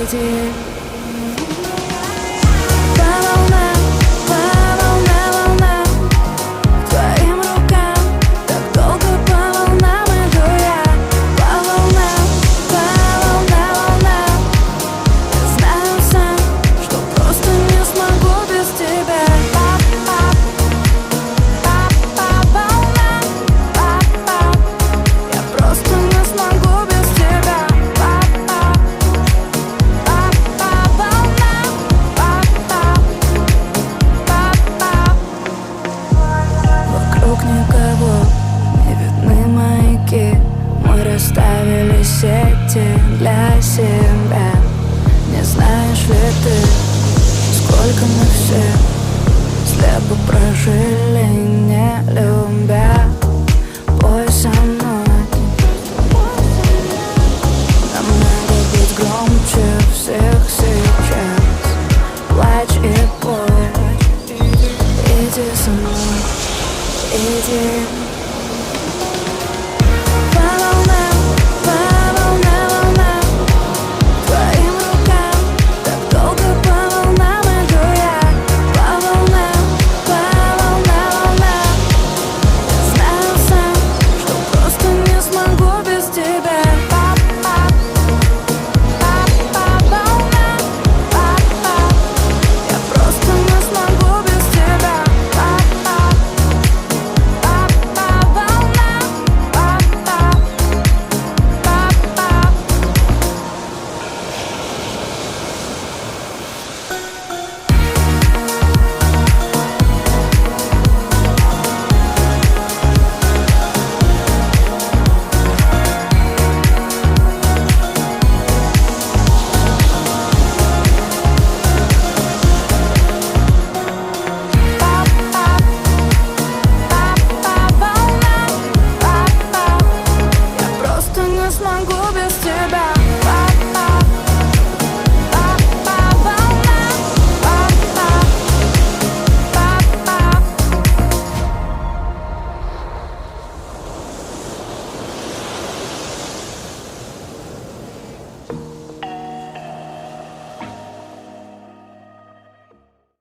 иди. По волнам, волнам, к твоим рукам. Так долго по волнам иду я. По волнам, волнам. Я знаю сам, что просто не смогу без тебя. Я просто не смогу без тебя. Вокруг никого, не видны маяки. Мы расставили сети для себя. Не знаешь ли ты, сколько мы все слепо прожили, не любя? Пой со мной. Нам надо быть громче всех сейчас. Плачь и пой. Иди со мной, иди. По волнам, твоим рукам. Так долго по волнам иду я. По волнам. Я знаю сам, что просто не смогу без тебя. Я просто не смогу без тебя. Я просто не смогу без тебя.